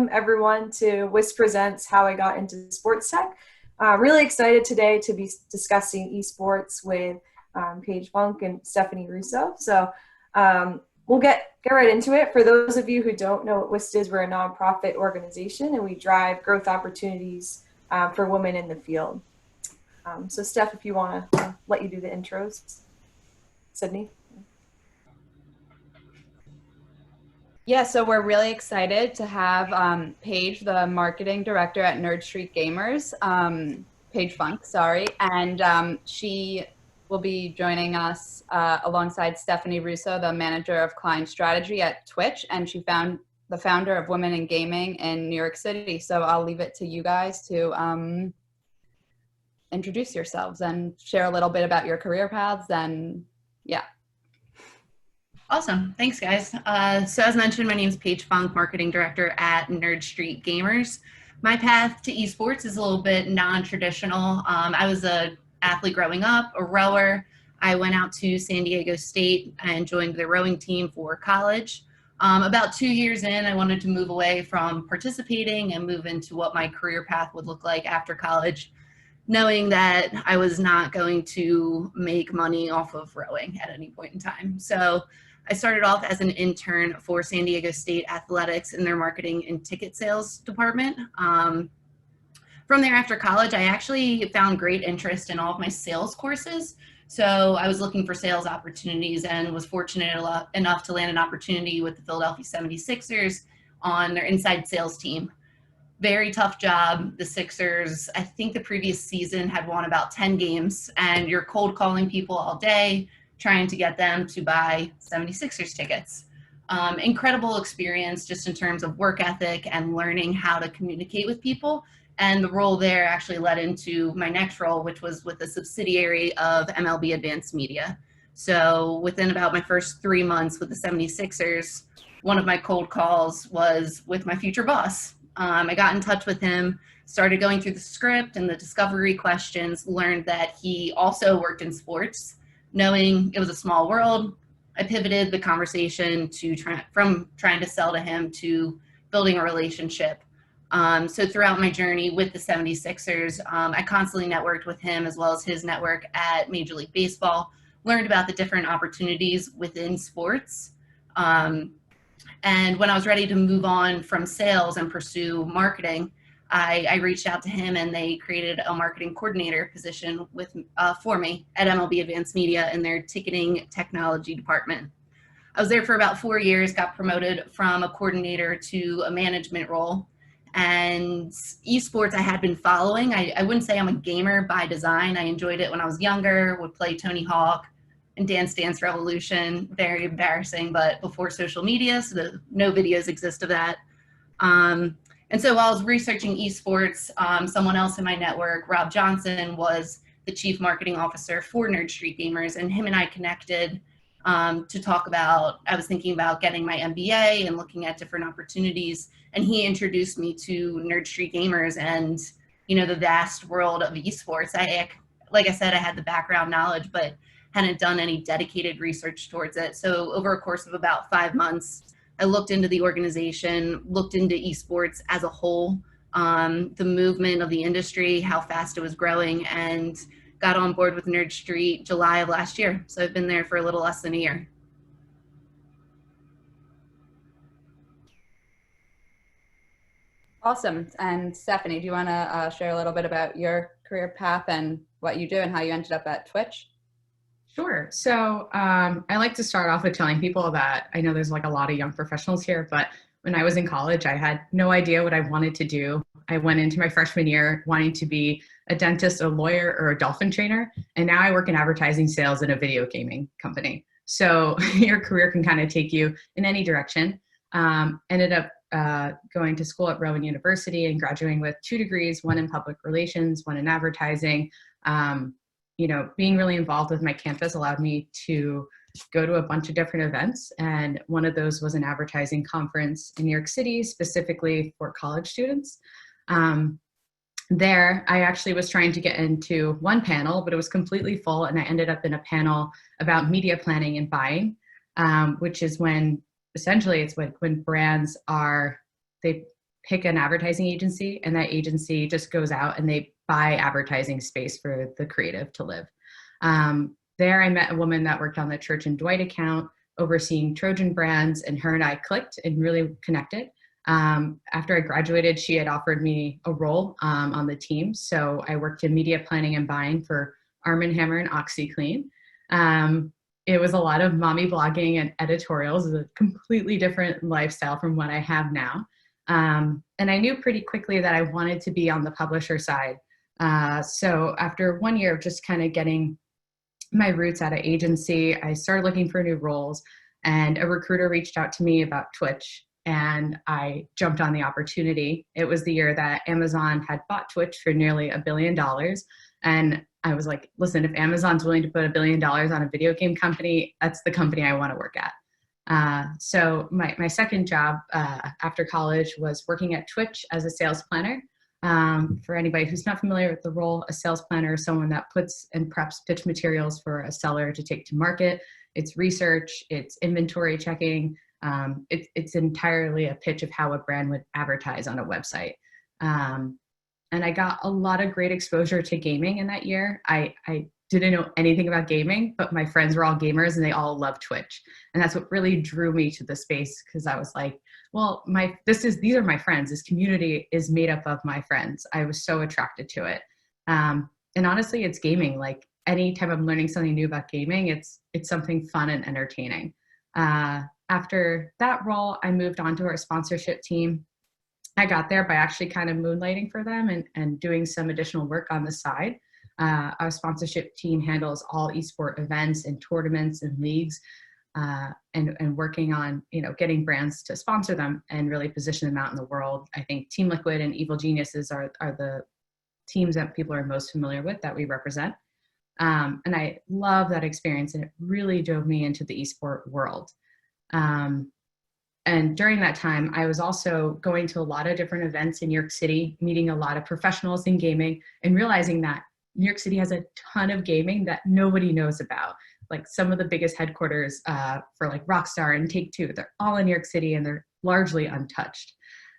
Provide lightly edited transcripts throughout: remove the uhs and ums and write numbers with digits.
welcome everyone to WIS Presents How I Got into Sports Tech. Really excited today to be discussing esports with Paige Funk and Stephanie Russo. So we'll get right into it. For those of you who don't know what WIS is, we're a nonprofit organization and we drive growth opportunities for women in the field. So Steph, if you want to let you do the intros. Sydney. Yeah, so we're really excited to have Paige, the marketing director at Nerd Street Gamers, Paige Funk, sorry, and she will be joining us alongside Stephanie Russo, the manager of client strategy at Twitch, and she found the founder of Women in Gaming in New York City. So I'll leave it to you guys to introduce yourselves and share a little bit about your career paths and yeah. Awesome. Thanks, guys. So as mentioned, my name is Paige Funk, Marketing Director at Nerd Street Gamers. My path to esports is a little bit non-traditional. I was an athlete growing up, a rower. I went out to San Diego State and joined the rowing team for college. About 2 years in, I wanted to move away from participating and move into what my career path would look like after college, knowing that I was not going to make money off of rowing at any point in time. So I started off as an intern for San Diego State Athletics in their marketing and ticket sales department. From there, after college, I actually found great interest in all of my sales courses. So I was looking for sales opportunities and was fortunate enough to land an opportunity with the Philadelphia 76ers on their inside sales team. Very tough job. The Sixers, I think the previous season had won about 10 games, and you're cold calling people all day, trying to get them to buy 76ers tickets. Incredible experience just in terms of work ethic and learning how to communicate with people. And the role there actually led into my next role, which was with a subsidiary of MLB Advanced Media. So within about my first 3 months with the 76ers, one of my cold calls was with my future boss. I got in touch with him, started going through the script and the discovery questions, learned that he also worked in sports. Knowing it was a small world, I pivoted the conversation from trying to sell to him to building a relationship. So throughout my journey with the 76ers, I constantly networked with him as well as his network at Major League Baseball, learned about the different opportunities within sports. And when I was ready to move on from sales and pursue marketing, I reached out to him and they created a marketing coordinator position for me at MLB Advanced Media in their ticketing technology department. I was there for about 4 years, got promoted from a coordinator to a management role. And esports I had been following. I wouldn't say I'm a gamer by design. I enjoyed it when I was younger, would play Tony Hawk and Dance Dance Revolution. Very embarrassing, but before social media, so no videos exist of that. And so while I was researching esports, someone else in my network, Rob Johnson, was the chief marketing officer for Nerd Street Gamers, and him and I connected to talk about, I was thinking about getting my MBA and looking at different opportunities, and he introduced me to Nerd Street Gamers and, you know, the vast world of esports. Like I said, I had the background knowledge, but hadn't done any dedicated research towards it. So over a course of about 5 months, I looked into the organization, looked into esports as a whole, the movement of the industry, how fast it was growing, and got on board with Nerd Street July of last year. So I've been there for a little less than a year. Awesome. And Stephanie, do you want to share a little bit about your career path and what you do and how you ended up at Twitch? Sure. So I like to start off with telling people that I know there's like a lot of young professionals here, but when I was in college, I had no idea what I wanted to do. I went into my freshman year wanting to be a dentist, a lawyer, or a dolphin trainer. And now I work in advertising sales in a video gaming company. So your career can kind of take you in any direction. Ended up going to school at Rowan University and graduating with 2 degrees, one in public relations, one in advertising. You know, being really involved with my campus allowed me to go to a bunch of different events. And one of those was an advertising conference in New York City, specifically for college students. There, I actually was trying to get into one panel, but it was completely full. And I ended up in a panel about media planning and buying, which is when essentially it's when brands they pick an advertising agency, and that agency just goes out and they buy advertising space for the creative to live. There I met a woman that worked on the Church and Dwight account, overseeing Trojan brands, and her and I clicked and really connected. After I graduated, she had offered me a role on the team. So I worked in media planning and buying for Arm & Hammer and OxyClean. It was a lot of mommy blogging and editorials. It was a completely different lifestyle from what I have now. And I knew pretty quickly that I wanted to be on the publisher side. So after 1 year of just kind of getting my roots at an agency, I started looking for new roles, and a recruiter reached out to me about Twitch, and I jumped on the opportunity. It was the year that Amazon had bought Twitch for nearly $1 billion. And I was like, listen, if Amazon's willing to put $1 billion on a video game company, that's the company I want to work at. So my second job after college was working at Twitch as a sales planner. For anybody who's not familiar with the role, a sales planner is someone that puts and preps pitch materials for a seller to take to market. It's research, it's inventory checking, it's entirely a pitch of how a brand would advertise on a website. And I got a lot of great exposure to gaming in that year. I didn't know anything about gaming, but my friends were all gamers and they all loved Twitch. And that's what really drew me to the space, because I was like, well, these are my friends. This community is made up of my friends. I was so attracted to it. And honestly, it's gaming. Like anytime I'm learning something new about gaming, it's something fun and entertaining. After that role, I moved on to our sponsorship team. I got there by actually kind of moonlighting for them and doing some additional work on the side. Our sponsorship team handles all esport events and tournaments and leagues, and working on, getting brands to sponsor them and really position them out in the world. I think Team Liquid and Evil Geniuses are the teams that people are most familiar with that we represent. And I love that experience, and it really drove me into the esport world. And during that time, I was also going to a lot of different events in New York City, meeting a lot of professionals in gaming, and realizing that New York City has a ton of gaming that nobody knows about. Like some of the biggest headquarters for like Rockstar and Take-Two, they're all in New York City and they're largely untouched.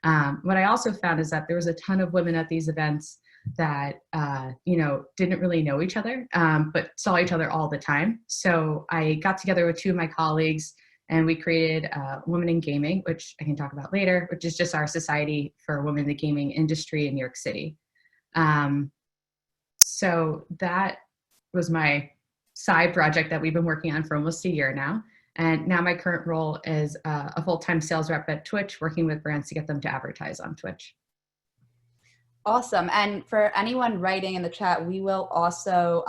What I also found is that there was a ton of women at these events that, didn't really know each other, but saw each other all the time. So I got together with two of my colleagues, and we created Women in Gaming, which I can talk about later, which is just our society for women in the gaming industry in New York City. So that was my side project that we've been working on for almost a year now. And now my current role is a full-time sales rep at Twitch, working with brands to get them to advertise on Twitch. Awesome. And for anyone writing in the chat, we will also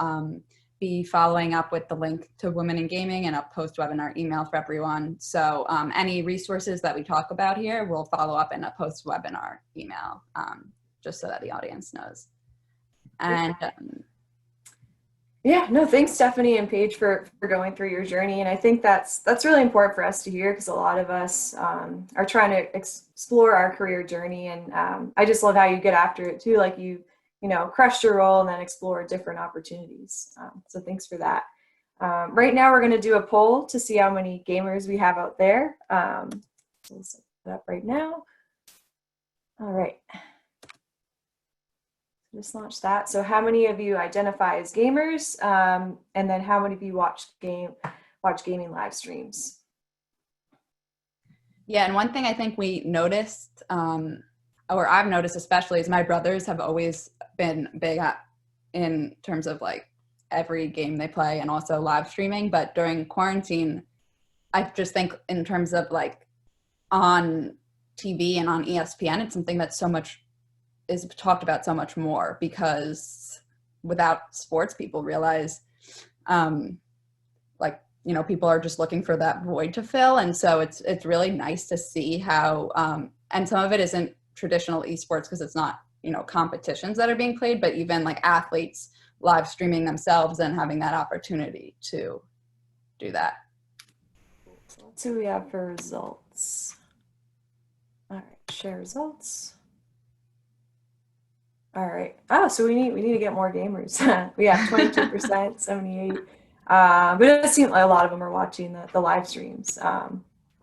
be following up with the link to Women in Gaming and a post-webinar email for everyone. So any resources that we talk about here, we'll follow up in a post-webinar email, just so that the audience knows. And thanks Stephanie and Paige for going through your journey. And I think that's really important for us to hear, because a lot of us are trying to explore our career journey. And I just love how you get after it too. Like you crushed your role and then explore different opportunities. So thanks for that. Right now we're going to do a poll to see how many gamers we have out there. So we'll set that up right now. All right. Just launched that. So how many of you identify as gamers? And then how many of you watch gaming live streams? Yeah, and one thing I think we noticed, or I've noticed especially, is my brothers have always been big in terms of like every game they play and also live streaming. But during quarantine, I just think in terms of like on TV and on ESPN, it's something that's is talked about so much more, because without sports, people realize people are just looking for that void to fill. And so it's really nice to see how, and some of it isn't traditional esports because it's not, competitions that are being played, but even like athletes live streaming themselves and having that opportunity to do that. So let's see what we have for results. All right, share results. All right. Oh, so we need to get more gamers. We have 22%, 78. But it does seem like a lot of them are watching the live streams.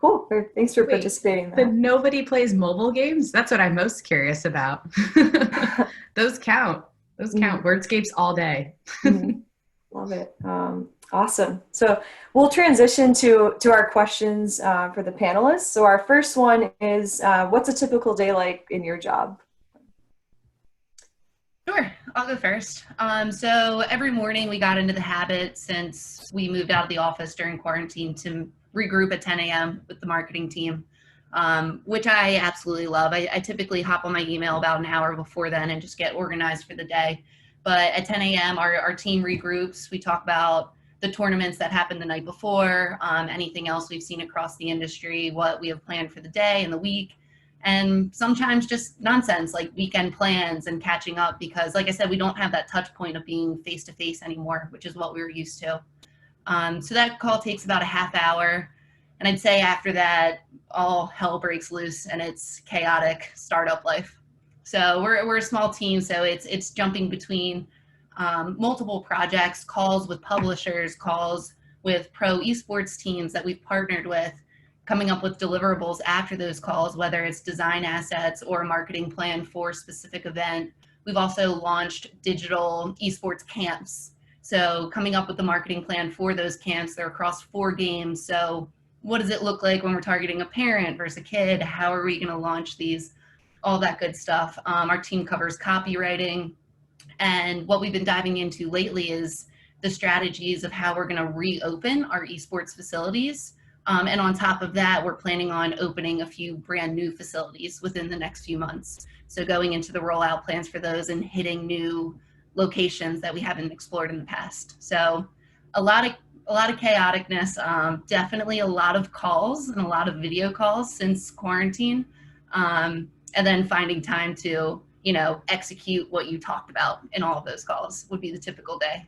Cool. Thanks for Wait, participating in but that. nobody plays mobile games? That's what I'm most curious about. Those count. Those count. Wordscapes all day. Mhm. Love it. Awesome. So we'll transition to our questions for the panelists. So our first one is, what's a typical day like in your job? Sure, I'll go first. So every morning we got into the habit, since we moved out of the office during quarantine, to regroup at 10 a.m. with the marketing team, which I absolutely love. I typically hop on my email about an hour before then and just get organized for the day. But at 10 a.m., our team regroups. We talk about the tournaments that happened the night before, anything else we've seen across the industry, what we have planned for the day and the week, and sometimes just nonsense like weekend plans and catching up, because like I said, we don't have that touch point of being face to face anymore, which is what we were used to. So that call takes about a half hour, and I'd say after that all hell breaks loose and it's chaotic startup life. So we're a small team, so it's jumping between multiple projects, calls with publishers, calls with pro esports teams that we've partnered with, coming up with deliverables after those calls, whether it's design assets or a marketing plan for a specific event. We've also launched digital esports camps. So coming up with the marketing plan for those camps, they're across 4 games. So what does it look like when we're targeting a parent versus a kid? How are we going to launch these? All that good stuff. Our team covers copywriting. And what we've been diving into lately is the strategies of how we're going to reopen our esports facilities. And on top of that, we're planning on opening a few brand new facilities within the next few months. So going into the rollout plans for those and hitting new locations that we haven't explored in the past. So a lot of chaoticness, definitely a lot of calls and a lot of video calls since quarantine. And then finding time to, execute what you talked about in all of those calls would be the typical day.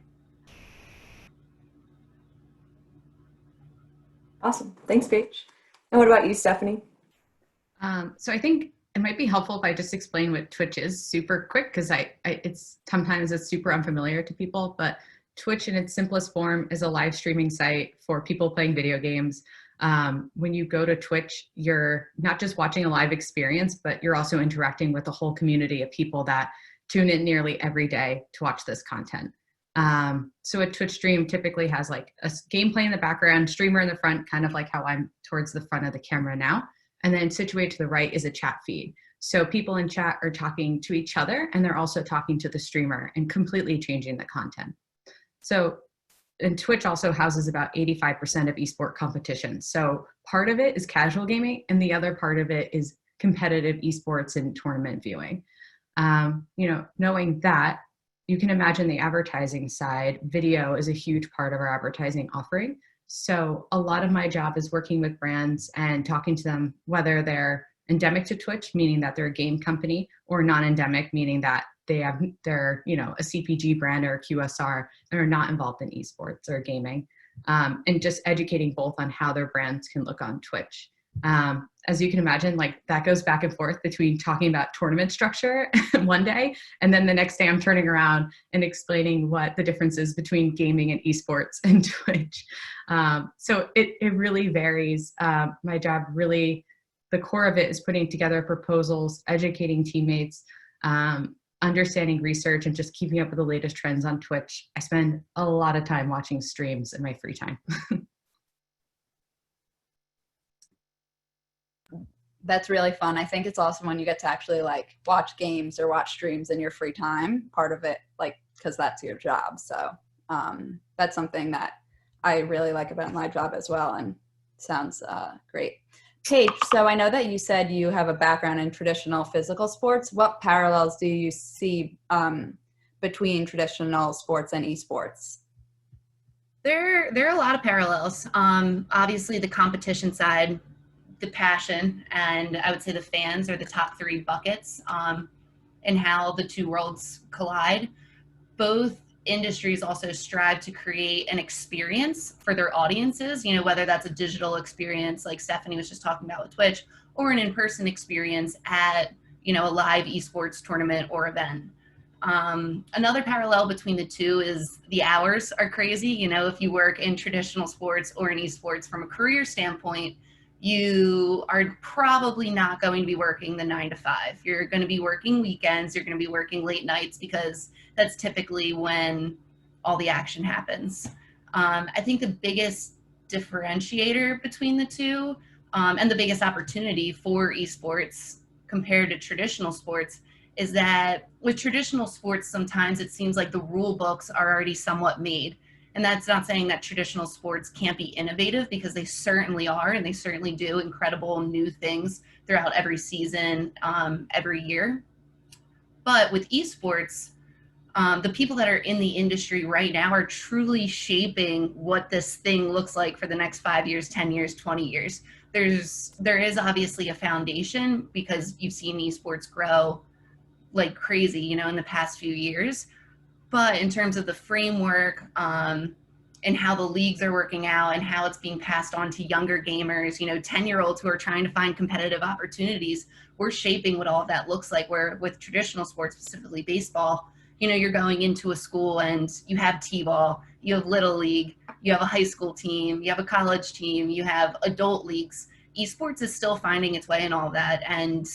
Awesome. Thanks, Paige. And what about you, Stephanie? So I think it might be helpful if I just explain what Twitch is super quick, because it's sometimes it's super unfamiliar to people, but Twitch in its simplest form is a live streaming site for people playing video games. When you go to Twitch, you're not just watching a live experience, but you're also interacting with a whole community of people that tune in nearly every day to watch this content. So a Twitch stream typically has like a gameplay in the background, streamer in the front, kind of like how I'm towards the front of the camera now. And then situated to the right is a chat feed. So people in chat are talking to each other, and they're also talking to the streamer and completely changing the content. So, and Twitch also houses about 85% of esport competition. So part of it is casual gaming, and the other part of it is competitive esports and tournament viewing. Knowing that, you can imagine the advertising side. Video is a huge part of our advertising offering. So a lot of my job is working with brands and talking to them, whether they're endemic to Twitch, meaning that they're a game company, or non-endemic, meaning that they're a CPG brand or a QSR and are not involved in esports or gaming, and just educating both on how their brands can look on Twitch. As you can imagine, like that goes back and forth between talking about tournament structure one day, and then the next day I'm turning around and explaining what the difference is between gaming and esports and Twitch. So it really varies. My job really, the core of it is putting together proposals, educating teammates, understanding research, and just keeping up with the latest trends on Twitch. I spend a lot of time watching streams in my free time. That's really fun. I think it's awesome when you get to actually like watch games or watch streams in your free time, part of it, like, because that's your job. So that's something that I really like about my job as well, and sounds great. Paige, so I know that you said you have a background in traditional physical sports. What parallels do you see between traditional sports and esports? There are a lot of parallels. Obviously, the competition side, the passion, and I would say the fans are the top 3 buckets, and how the two worlds collide. Both industries also strive to create an experience for their audiences, whether that's a digital experience like Stephanie was just talking about with Twitch, or an in-person experience at, a live esports tournament or event. Another parallel between the two is the hours are crazy. If you work in traditional sports or in esports, from a career standpoint, you are probably not going to be working the 9 to 5. You're going to be working weekends. You're going to be working late nights because that's typically when all the action happens. I think the biggest differentiator between the two, and the biggest opportunity for esports compared to traditional sports, is that with traditional sports, sometimes it seems like the rule books are already somewhat made. And that's not saying that traditional sports can't be innovative, because they certainly are, and they certainly do incredible new things throughout every season, every year. But with esports, the people that are in the industry right now are truly shaping what this thing looks like for the next 5 years, 10 years, 20 years. There is obviously a foundation, because you've seen esports grow like crazy, you know, in the past few years. But in terms of the framework, and how the leagues are working out and how it's being passed on to younger gamers, you know, 10-year-olds who are trying to find competitive opportunities, we're shaping what all of that looks like. Where with traditional sports, specifically baseball, you know, you're going into a school and you have t-ball, you have little league, you have a high school team, you have a college team, you have adult leagues. Esports is still finding its way in all that. And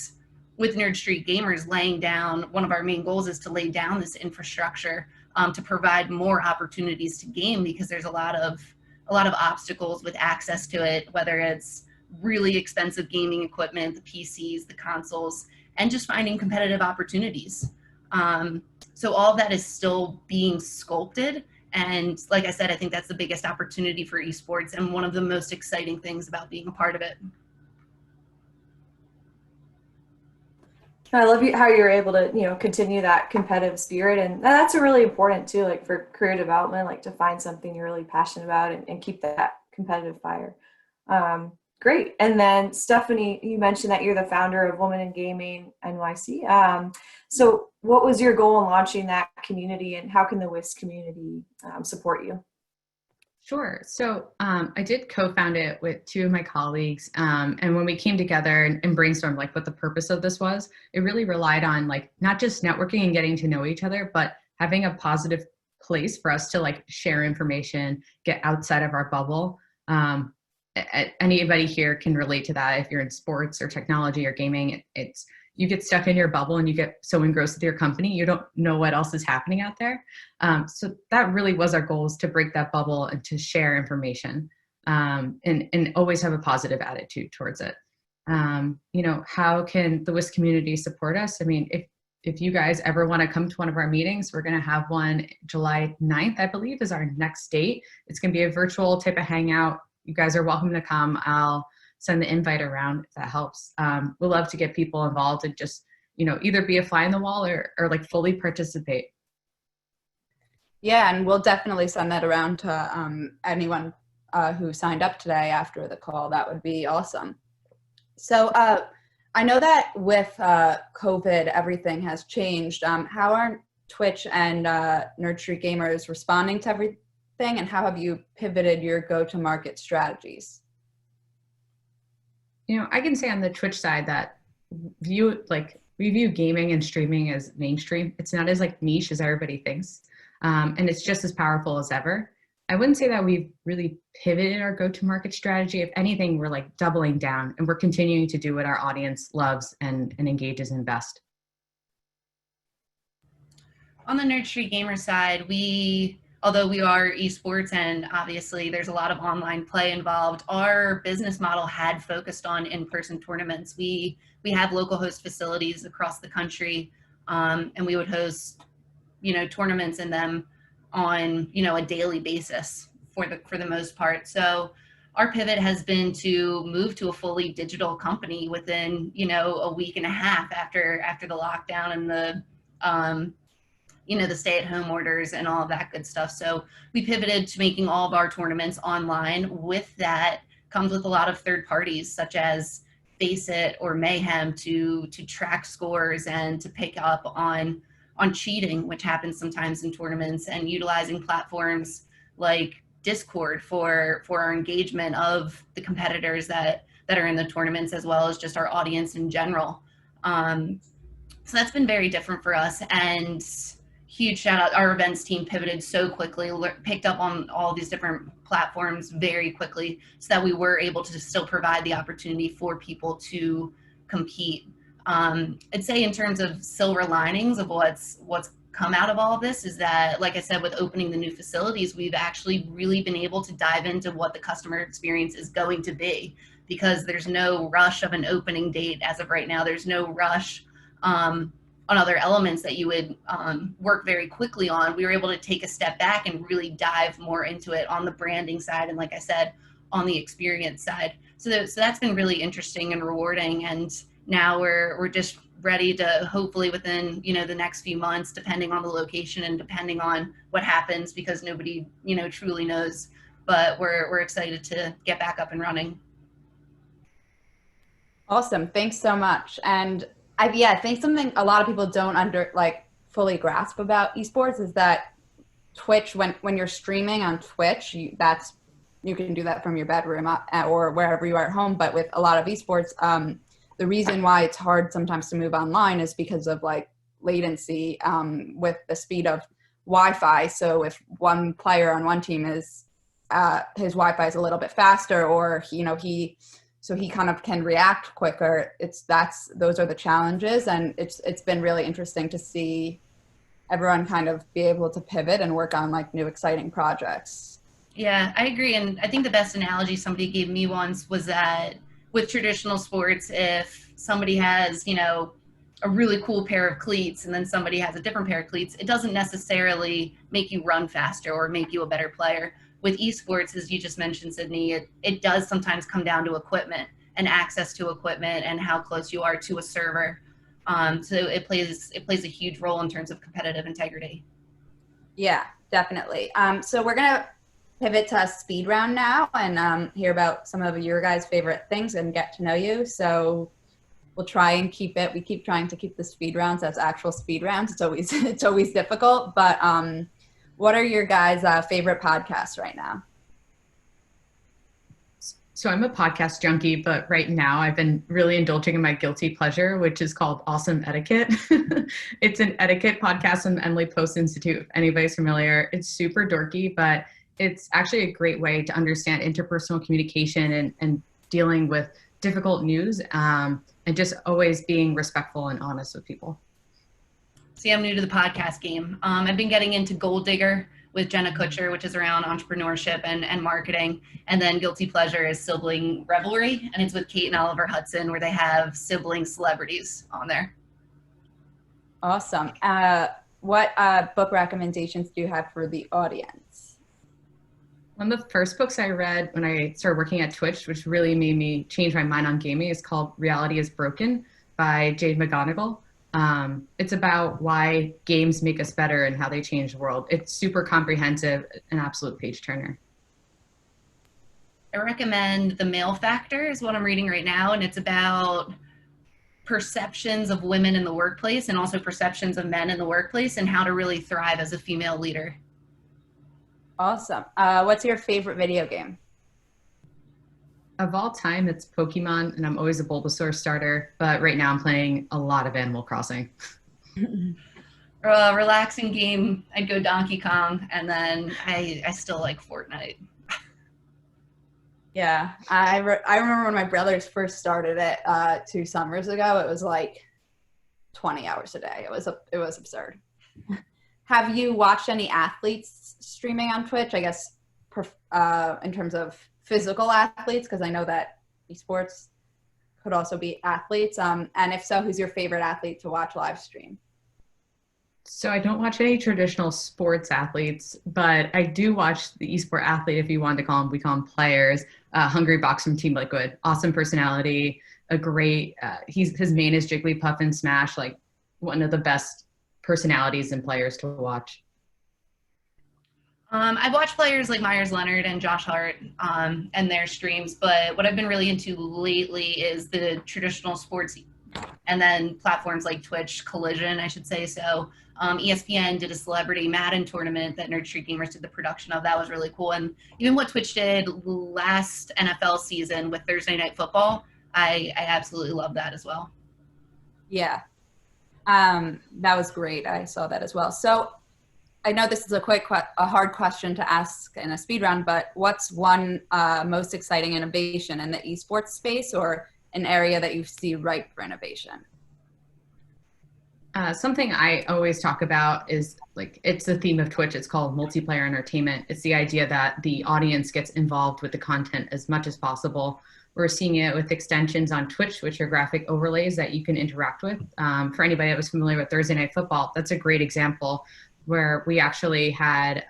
with Nerd Street Gamers laying down, one of our main goals is to lay down this infrastructure, to provide more opportunities to game, because there's a lot of obstacles with access to it, whether it's really expensive gaming equipment, the PCs, the consoles, and just finding competitive opportunities. So all of that is still being sculpted. And like I said, I think that's the biggest opportunity for esports, and one of the most exciting things about being a part of it. I love how you're able to, you know, continue that competitive spirit, and that's a really important too, like for career development, like to find something you're really passionate about and keep that competitive fire. Great. And then Stephanie, you mentioned that you're the founder of Women in Gaming NYC. So what was your goal in launching that community, and how can the WISC community support you? Sure. So I did co-found it with two of my colleagues. And when we came together and brainstormed like what the purpose of this was, it really relied on like not just networking and getting to know each other, but having a positive place for us to like share information, get outside of our bubble. Anybody here can relate to that. If you're in sports or technology or gaming, it's you get stuck in your bubble and you get so engrossed with your company, you don't know what else is happening out there. So that really was our goal, is to break that bubble and to share information, and always have a positive attitude towards it. You know, how can the WISC community support us? I mean, if you guys ever want to come to one of our meetings, we're going to have one July 9th, I believe, is our next date. It's going to be a virtual type of hangout. You guys are welcome to come. I'll send the invite around if that helps. We'll love to get people involved and just, you know, either be a fly in the wall or like fully participate. Yeah, and we'll definitely send that around to anyone who signed up today after the call. That would be awesome. So I know that with COVID, everything has changed. How are Twitch and Nerd Street Gamers responding to everything, and how have you pivoted your go-to-market strategies? You know, I can say on the Twitch side that we view gaming and streaming as mainstream. It's not as like niche as everybody thinks. And it's just as powerful as ever. I wouldn't say that we've really pivoted our go-to-market strategy. If anything, we're like doubling down, and we're continuing to do what our audience loves and engages in best. On the Nerd Street Gamer side, although we are esports and obviously there's a lot of online play involved, our business model had focused on in-person tournaments. We have local host facilities across the country, and we would host, you know, tournaments in them on, you know, a daily basis for the most part. So our pivot has been to move to a fully digital company within, you know, a week and a half after the lockdown and the you know, the stay-at-home orders and all of that good stuff. So we pivoted to making all of our tournaments online. With that comes with a lot of third parties such as Faceit or Mayhem to track scores and to pick up on cheating, which happens sometimes in tournaments, and utilizing platforms like Discord for our engagement of the competitors that are in the tournaments, as well as just our audience in general. So that's been very different for us. And huge shout out. Our events team pivoted so quickly, picked up on all these different platforms very quickly so that we were able to still provide the opportunity for people to compete. I'd say in terms of silver linings of what's come out of all of this is that, like I said, with opening the new facilities, we've actually really been able to dive into what the customer experience is going to be, because there's no rush of an opening date as of right now. There's no rush on other elements that you would work very quickly on. We were able to take a step back and really dive more into it on the branding side, and like I said, on the experience side. So that's been really interesting and rewarding. And now we're just ready to, hopefully within the next few months, depending on the location and depending on what happens, because nobody truly knows, but we're excited to get back up and running. Awesome, thanks so much. And I think something a lot of people don't fully grasp about esports is that Twitch, when you're streaming on Twitch, you can do that from your bedroom or wherever you are at home. But with a lot of esports, the reason why it's hard sometimes to move online is because of latency with the speed of Wi-Fi. So if one player on one team is his Wi-Fi is a little bit faster, or he kind of can react quicker, those are the challenges. And it's been really interesting to see everyone kind of be able to pivot and work on new exciting projects. Yeah, I agree. And I think the best analogy somebody gave me once was that with traditional sports, if somebody has, a really cool pair of cleats and then somebody has a different pair of cleats, it doesn't necessarily make you run faster or make you a better player. With esports, as you just mentioned, Sydney, it does sometimes come down to equipment and access to equipment and how close you are to a server. So it plays a huge role in terms of competitive integrity. Yeah, definitely. So we're gonna pivot to a speed round now and hear about some of your guys' favorite things and get to know you. So we'll try and we keep trying to keep the speed rounds as actual speed rounds. It's always difficult, but what are your guys' favorite podcasts right now? So I'm a podcast junkie, but right now I've been really indulging in my guilty pleasure, which is called Awesome Etiquette. It's an etiquette podcast from the Emily Post Institute, if anybody's familiar. It's super dorky, but it's actually a great way to understand interpersonal communication and dealing with difficult news, and just always being respectful and honest with people. See, I'm new to the podcast game. I've been getting into Gold Digger with Jenna Kutcher, which is around entrepreneurship and marketing. And then Guilty Pleasure is Sibling Revelry, and it's with Kate and Oliver Hudson, where they have sibling celebrities on there. Awesome. What book recommendations do you have for the audience? One of the first books I read when I started working at Twitch, which really made me change my mind on gaming, is called Reality is Broken by Jade McGonigal. It's about why games make us better and how they change the world. It's super comprehensive, an absolute page turner. I recommend The Male Factor is what I'm reading right now, and it's about perceptions of women in the workplace and also perceptions of men in the workplace and how to really thrive as a female leader. Awesome. What's your favorite video game? Of all time, it's Pokemon, and I'm always a Bulbasaur starter, but right now I'm playing a lot of Animal Crossing. Relaxing game, I'd go Donkey Kong, and then I still like Fortnite. Yeah, I remember when my brothers first started it 2 summers ago, it was 20 hours a day. It was absurd. Have you watched any athletes streaming on Twitch? I guess in terms of physical athletes, because I know that esports could also be athletes. And if so, who's your favorite athlete to watch live stream? So I don't watch any traditional sports athletes, but I do watch the esport athlete, if you want to call them, we call them players. Hungry Box from Team Liquid, awesome personality, a great, his main is Jigglypuff in Smash, one of the best personalities and players to watch. I've watched players like Myers Leonard and Josh Hart and their streams, but what I've been really into lately is the traditional sports and then platforms like Twitch, Collision, I should say. So ESPN did a celebrity Madden tournament that Nerd Street Gamers did the production of. That was really cool. And even what Twitch did last NFL season with Thursday Night Football, I absolutely love that as well. Yeah, that was great. I saw that as well. So I know this is a hard question to ask in a speed round, but what's one most exciting innovation in the esports space, or an area that you see ripe for innovation? Something I always talk about is like, it's the theme of Twitch. It's called multiplayer entertainment. It's the idea that the audience gets involved with the content as much as possible. We're seeing it with extensions on Twitch, which are graphic overlays that you can interact with. For anybody that was familiar with Thursday Night Football, that's a great example where we actually had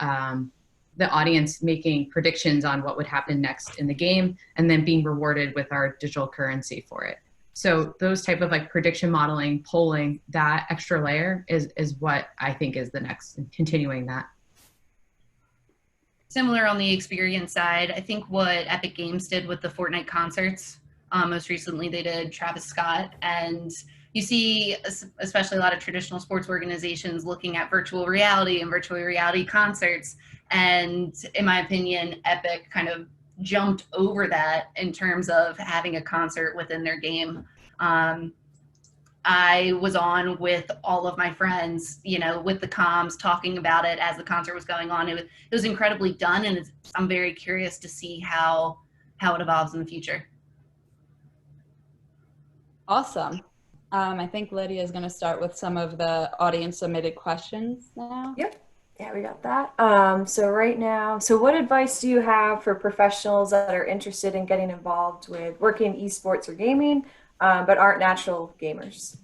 the audience making predictions on what would happen next in the game and then being rewarded with our digital currency for it. So those type of like prediction modeling, polling, that extra layer is what I think is the next, and continuing that. Similar on the experience side, I think what Epic Games did with the Fortnite concerts, most recently they did Travis Scott, and you see especially a lot of traditional sports organizations looking at virtual reality and virtual reality concerts. And in my opinion, Epic kind of jumped over that in terms of having a concert within their game. I was on with all of my friends, you know, with the comms, talking about it as the concert was going on. It was incredibly done, and I'm very curious to see how it evolves in the future. Awesome. I think Lydia is going to start with some of the audience submitted questions now. Yep. Yeah, we got that. So right now, what advice do you have for professionals that are interested in getting involved with working in esports or gaming, but aren't natural gamers?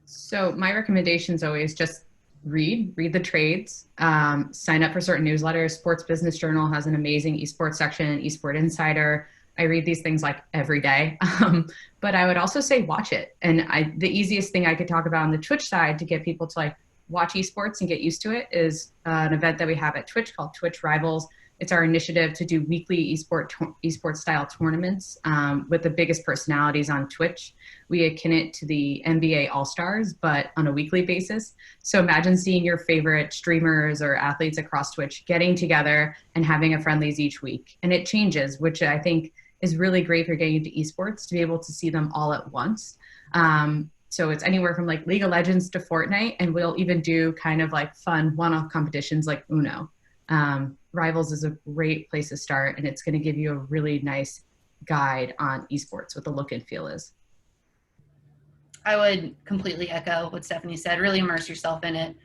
So my recommendation is always just read the trades, sign up for certain newsletters. Sports Business Journal has an amazing esports section, Esport Insider. I read these things like every day, but I would also say watch it. And the easiest thing I could talk about on the Twitch side to get people to like watch esports and get used to it is an event that we have at Twitch called Twitch Rivals. It's our initiative to do weekly esports style tournaments with the biggest personalities on Twitch. We akin it to the NBA All-Stars, but on a weekly basis. So imagine seeing your favorite streamers or athletes across Twitch getting together and having a friendlies each week. And it changes, which I think is really great if you're getting into esports, to be able to see them all at once. So it's anywhere from like League of Legends to Fortnite, and we'll even do kind of like fun one-off competitions like Uno. Rivals is a great place to start, and it's going to give you a really nice guide on esports, what the look and feel is. I would completely echo what Stephanie said. Really immerse yourself in it.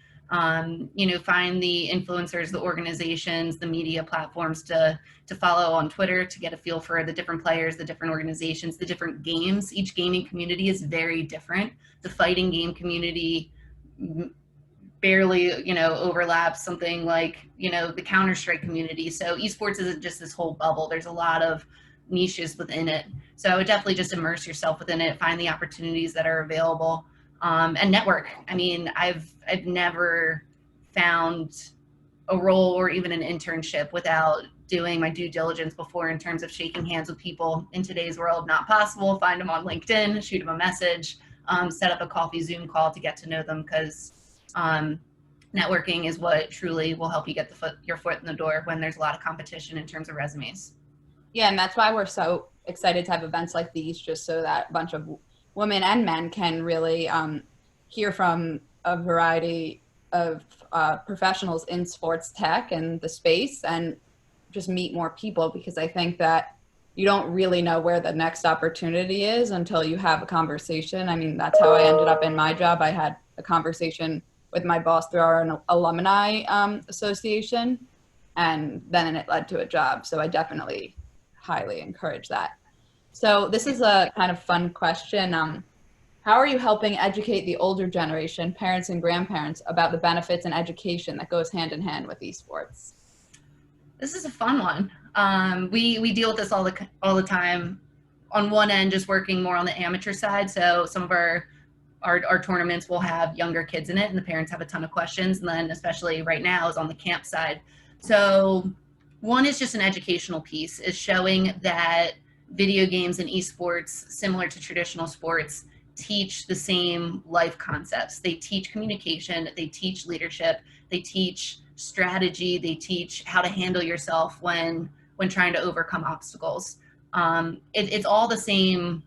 You know, find the influencers, the organizations, the media platforms to follow on Twitter to get a feel for the different players, the different organizations, the different games. Each gaming community is very different. The fighting game community barely, you know, overlaps something like, you know, the Counter-Strike community. So esports isn't just this whole bubble. There's a lot of niches within it. So I would definitely just immerse yourself within it, find the opportunities that are available, and network. I mean, I've never found a role or even an internship without doing my due diligence before, in terms of shaking hands with people. In today's world, not possible. Find them on LinkedIn, shoot them a message, set up a coffee Zoom call to get to know them, because networking is what truly will help you get your foot in the door when there's a lot of competition in terms of resumes. Yeah, and that's why we're so excited to have events like these, just so that a bunch of women and men can really hear from a variety of professionals in sports tech and the space, and just meet more people, because I think that you don't really know where the next opportunity is until you have a conversation. I mean, that's how I ended up in my job. I had a conversation with my boss through our alumni association, and then it led to a job. So I definitely highly encourage that. So this is a kind of fun question. How are you helping educate the older generation, parents and grandparents, about the benefits and education that goes hand in hand with esports? This is a fun one. We deal with this all the time. On one end, just working more on the amateur side. So some of our tournaments will have younger kids in it, and the parents have a ton of questions. And then especially right now is on the camp side. So one is just an educational piece, is showing that video games and esports, similar to traditional sports, teach the same life concepts. They teach communication, they teach leadership, they teach strategy, they teach how to handle yourself when trying to overcome obstacles. It's all the same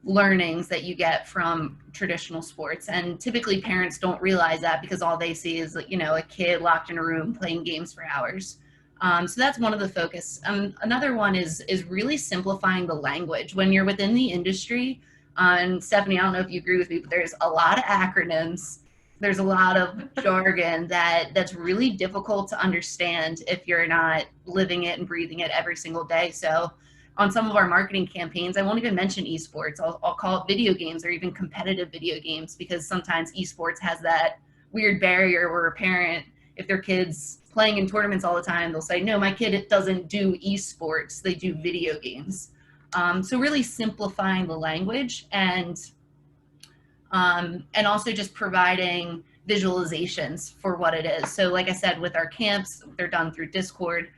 learnings that you get from traditional sports. And typically parents don't realize that because all they see is, you know, a kid locked in a room playing games for hours. So that's one of the focus. Another one is really simplifying the language. When you're within the industry, and Stephanie, I don't know if you agree with me, but there's a lot of acronyms. There's a lot of jargon that's really difficult to understand if you're not living it and breathing it every single day. So on some of our marketing campaigns, I won't even mention esports. I'll call it video games or even competitive video games, because sometimes esports has that weird barrier where a parent, if their kid's playing in tournaments all the time, they'll say, no, my kid doesn't do esports, they do video games. So really simplifying the language, and also just providing visualizations for what it is. So like I said, with our camps, they're done through Discord.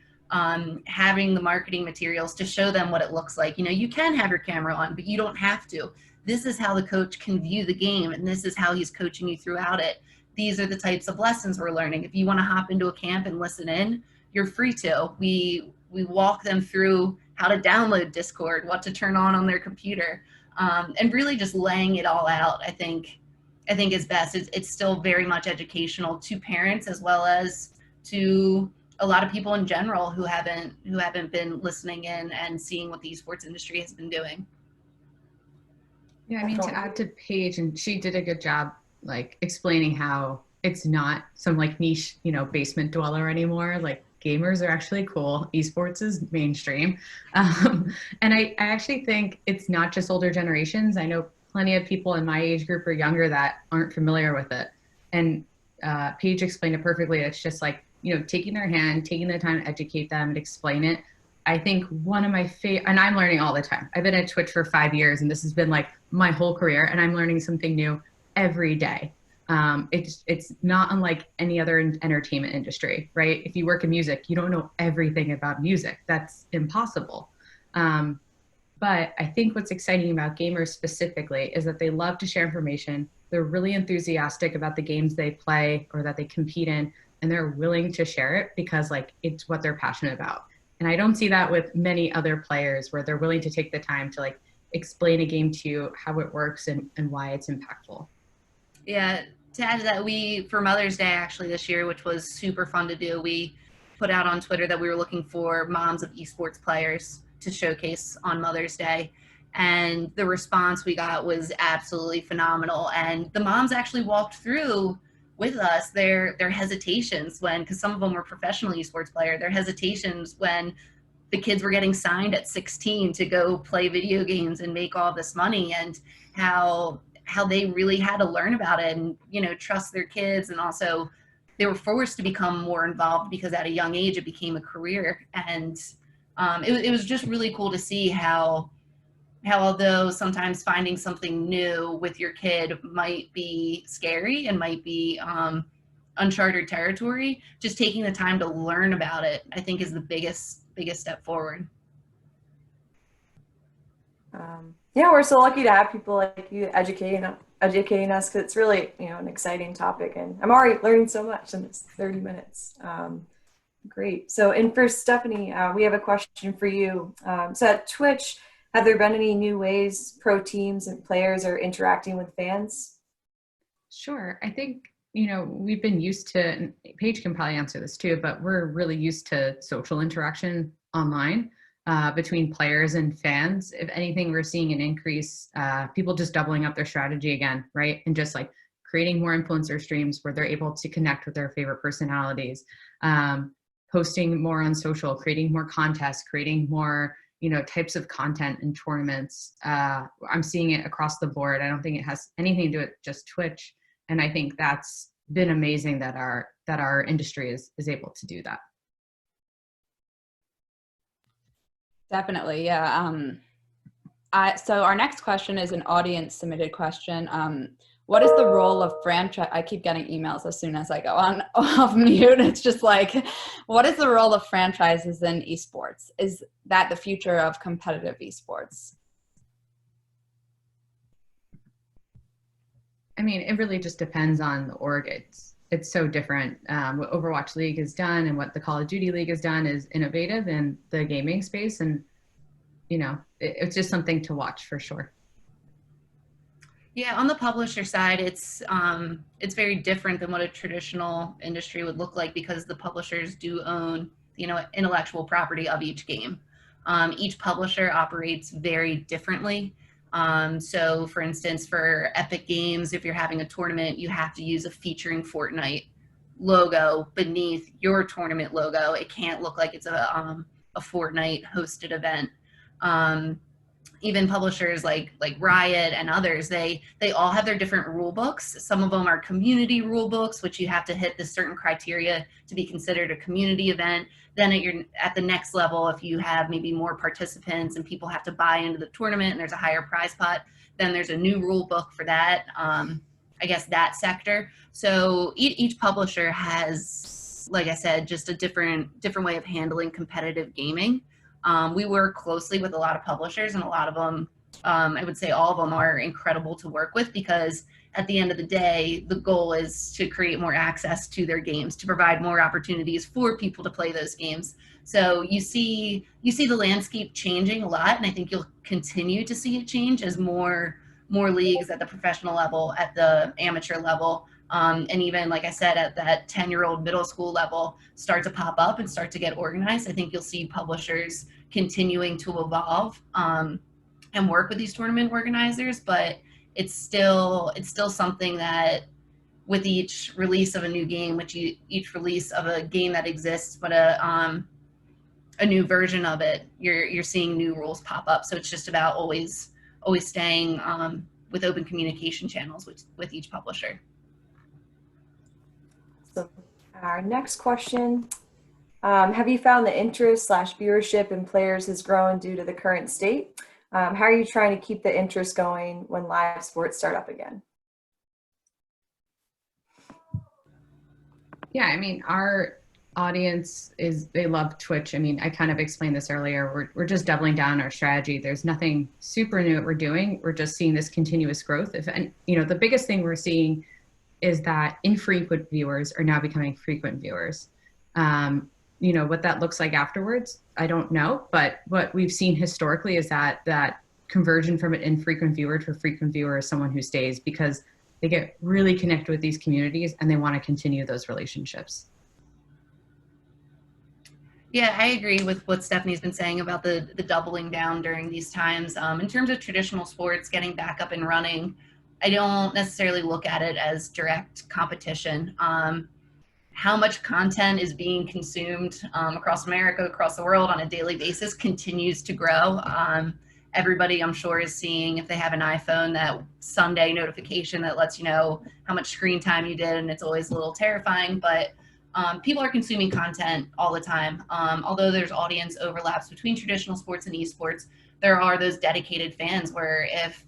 Having the marketing materials to show them what it looks like. You know, you can have your camera on, but you don't have to. This is how the coach can view the game, and this is how he's coaching you throughout it. These are the types of lessons we're learning. If you want to hop into a camp and listen in, you're free to. We walk them through how to download Discord, what to turn on their computer, and really just laying it all out. I think is best. It's still very much educational to parents as well as to a lot of people in general who haven't been listening in and seeing what the esports industry has been doing. Yeah, I mean, to add to Paige, and she did a good job like explaining how it's not some like niche, you know, basement dweller anymore. Like gamers are actually cool. Esports is mainstream. And I actually think it's not just older generations. I know plenty of people in my age group or younger that aren't familiar with it. And Paige explained it perfectly. It's just like, you know, taking their hand, taking the time to educate them and explain it. I think one of my favorite, and I'm learning all the time. I've been at Twitch for 5 years, and this has been like my whole career, and I'm learning something new every day. It's not unlike any other entertainment industry, right? If you work in music, you don't know everything about music. That's impossible. But I think what's exciting about gamers specifically is that they love to share information. They're really enthusiastic about the games they play or that they compete in, and they're willing to share it because like it's what they're passionate about. And I don't see that with many other players where they're willing to take the time to like explain a game to you, how it works and why it's impactful. Yeah, to add to that, we, for Mother's Day actually this year, which was super fun to do, we put out on Twitter that we were looking for moms of esports players to showcase on Mother's Day. And the response we got was absolutely phenomenal. And the moms actually walked through with us their hesitations when, because some of them were professional esports players, their hesitations when the kids were getting signed at 16 to go play video games and make all this money, and how they really had to learn about it and, you know, trust their kids. And also they were forced to become more involved because at a young age it became a career. And it was just really cool to see how although sometimes finding something new with your kid might be scary and might be uncharted territory, just taking the time to learn about it, I think is the biggest step forward. Yeah, we're so lucky to have people like you educating us, because it's really, you know, an exciting topic, and I'm already learning so much in this 30 minutes. Great. So, and for Stephanie, we have a question for you. So at Twitch, have there been any new ways pro teams and players are interacting with fans? Sure. I think, you know, we've been used to, and Paige can probably answer this too, but we're really used to social interaction online between players and fans. If anything, we're seeing an increase, people just doubling up their strategy again, right? And just like creating more influencer streams where they're able to connect with their favorite personalities, posting more on social, creating more contests, creating more, you know, types of content and tournaments. I'm seeing it across the board. I don't think it has anything to do with just Twitch. And I think that's been amazing that our industry is able to do that. Definitely, yeah. So our next question is an audience submitted question. What is the role of franchise? I keep getting emails as soon as I go on off mute. It's just like, what is the role of franchises in esports? Is that the future of competitive esports? I mean, it really just depends on the org. It's so different. What Overwatch League has done and what the Call of Duty League has done is innovative in the gaming space. And, you know, it's just something to watch for sure. Yeah, on the publisher side, it's very different than what a traditional industry would look like because the publishers do own, intellectual property of each game. Each publisher operates very differently. So, for instance, for Epic Games, if you're having a tournament, you have to use a featuring Fortnite logo beneath your tournament logo. It can't look like it's a Fortnite hosted event. Um, Even publishers like Riot and others, they all have their different rule books. Some of them are community rule books, which you have to hit the certain criteria to be considered a community event. Then at the next level, if you have maybe more participants and people have to buy into the tournament and there's a higher prize pot, then there's a new rule book for that. I guess that sector. So each publisher has, like I said, just a different way of handling competitive gaming. We work closely with a lot of publishers, and a lot of them, I would say all of them, are incredible to work with because at the end of the day, the goal is to create more access to their games, to provide more opportunities for people to play those games. So you see the landscape changing a lot, and I think you'll continue to see it change as more leagues at the professional level, at the amateur level, and even, like I said, at that 10-year-old middle school level start to pop up and start to get organized. I think you'll see publishers continuing to evolve and work with these tournament organizers, but it's still something that with each release of a new game, each release of a game that exists, but a new version of it, you're seeing new rules pop up. So it's just about always staying with open communication channels with each publisher. So our next question, have you found the interest / viewership in players has grown due to the current state? How are you trying to keep the interest going when live sports start up again? Yeah, I mean, our audience they love Twitch. I mean, I kind of explained this earlier. We're just doubling down on our strategy. There's nothing super new that we're doing. We're just seeing this continuous growth. The biggest thing we're seeing is that infrequent viewers are now becoming frequent viewers. What that looks like afterwards, I don't know. But what we've seen historically is that conversion from an infrequent viewer to a frequent viewer is someone who stays because they get really connected with these communities and they want to continue those relationships. Yeah, I agree with what Stephanie's been saying about the doubling down during these times. In terms of traditional sports getting back up and running, I don't necessarily look at it as direct competition. How much content is being consumed across America, across the world on a daily basis continues to grow. Everybody, I'm sure, is seeing, if they have an iPhone, that Sunday notification that lets you know how much screen time you did, and it's always a little terrifying, but people are consuming content all the time. Although there's audience overlaps between traditional sports and esports, there are those dedicated fans where if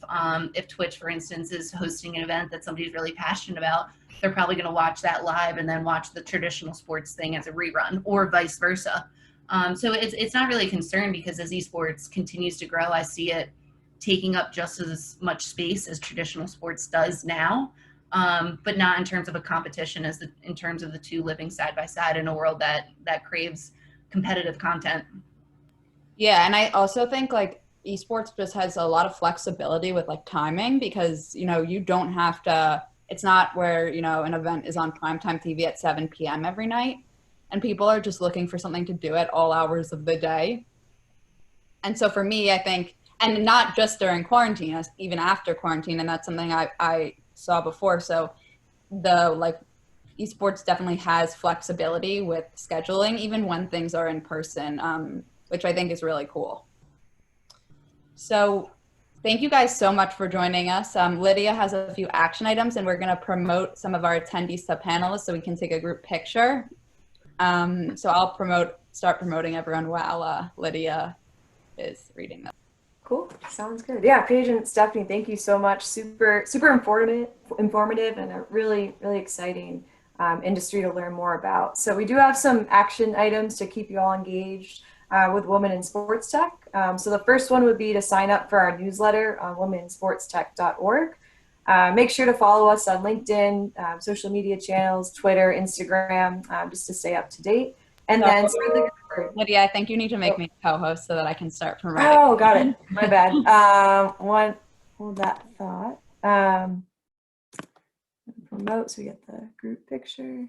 Twitch, for instance, is hosting an event that somebody's really passionate about, they're probably going to watch that live and then watch the traditional sports thing as a rerun, or vice versa. So it's not really a concern because as esports continues to grow, I see it taking up just as much space as traditional sports does now, but not in terms of a competition in terms of the two living side by side in a world that craves competitive content. Yeah, and I also think esports just has a lot of flexibility with timing because you don't have to. It's not where an event is on primetime TV at 7 p.m. every night. And people are just looking for something to do at all hours of the day. And so for me, I think, and not just during quarantine, even after quarantine, and that's something I saw before. So the esports definitely has flexibility with scheduling, even when things are in person, which I think is really cool. So thank you guys so much for joining us. Lydia has a few action items, and we're going to promote some of our attendees sub-panelists so we can take a group picture. So I'll start promoting everyone while Lydia is reading them. Cool. Sounds good. Yeah, Paige and Stephanie, thank you so much. Super informative and a really, really exciting industry to learn more about. So we do have some action items to keep you all engaged with Women in Sports Tech. So the first one would be to sign up for our newsletter on womeninsportstech.org. Make sure to follow us on LinkedIn, social media channels, Twitter, Instagram, just to stay up to date. And then Lydia, I think you need to make me co-host so that I can start promoting. Oh, got it. My bad. Hold that thought. Promote, so we get the group picture.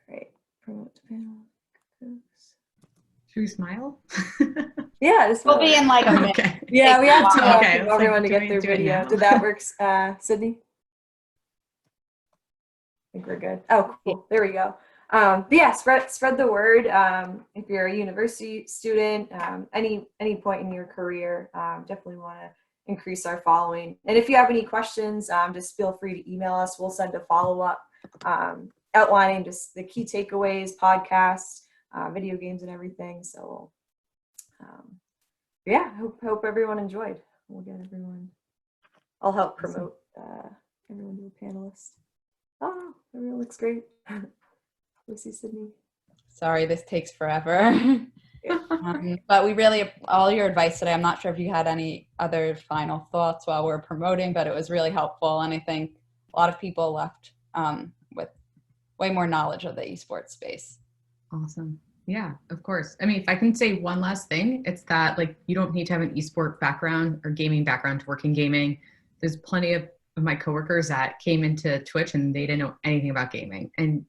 All right, promote to panel. Should we smile? Yeah, just We'll be in like a minute. Okay. yeah, we have to Okay, for it's everyone like, to do get their we do it video. now? Did that work, Sydney? I think we're good. Oh, cool. There we go. But yeah, spread the word. If you're a university student, any point in your career, definitely want to increase our following. And if you have any questions, just feel free to email us. We'll send a follow-up outlining just the key takeaways, podcasts, video games, and everything. So yeah, hope everyone enjoyed. We'll get everyone. I'll help promote everyone to a panelist. Oh, everyone looks great. Lucy, Sydney. Sorry, this takes forever. But we really, all your advice today, I'm not sure if you had any other final thoughts while we're promoting, but it was really helpful. And I think a lot of people left with way more knowledge of the esports space. Awesome. Yeah, of course. I mean, if I can say one last thing, it's that like you don't need to have an esport background or gaming background to work in gaming. There's plenty of my coworkers that came into Twitch and they didn't know anything about gaming. And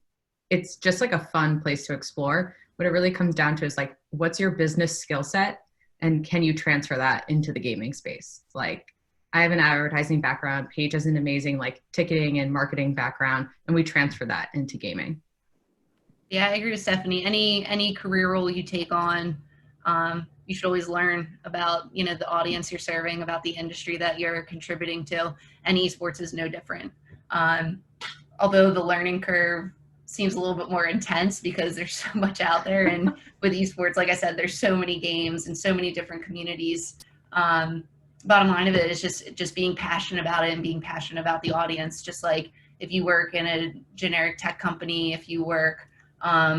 it's just like a fun place to explore. What it really comes down to is like, what's your business skill set and can you transfer that into the gaming space? Like I have an advertising background, Paige has an amazing like ticketing and marketing background, and we transfer that into gaming. Yeah, I agree with Stephanie. Any career role you take on, you should always learn about, the audience you're serving, about the industry that you're contributing to, and esports is no different. Although the learning curve seems a little bit more intense because there's so much out there, and with esports, like I said, there's so many games and so many different communities. Bottom line of it is just being passionate about it and being passionate about the audience. Just like if you work in a generic tech company, if you work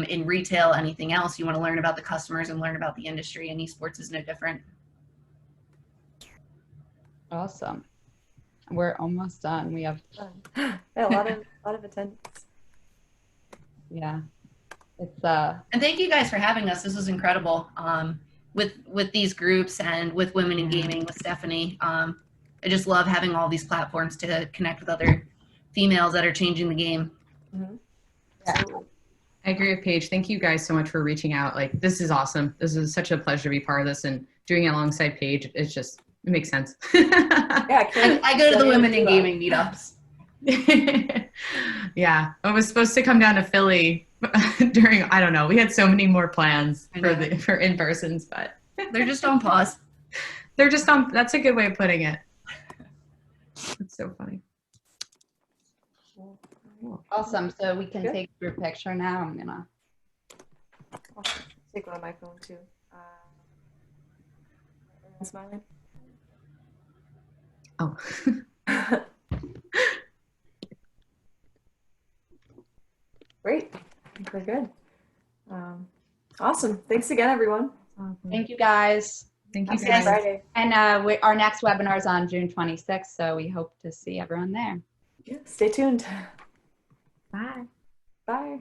in retail, anything else, you want to learn about the customers and learn about the industry, and esports is no different. Awesome. We're almost done. We have yeah, a lot of attendance. Yeah. It's And thank you guys for having us. This was incredible. With these groups and with Women in Gaming with Stephanie. I just love having all these platforms to connect with other females that are changing the game. Mm-hmm. Yeah. I agree with Paige. Thank you guys so much for reaching out. Like, this is awesome. This is such a pleasure to be part of this, and doing it alongside Paige, it makes sense. Yeah, I go to the Women in Gaming meetups. Yeah, I was supposed to come down to Philly during, I don't know, we had so many more plans for in-persons, but they're just on pause. They're just on, that's a good way of putting it. That's so funny. awesome. So we can take your picture now. I'm gonna take one on my phone too. Smiling. Oh. Great. I think we're good. Awesome. Thanks again, everyone. Thank you guys. Thank you See guys. Friday. And our next webinar is on June 26th, so we hope to see everyone there. Yeah, stay tuned. Bye. Bye.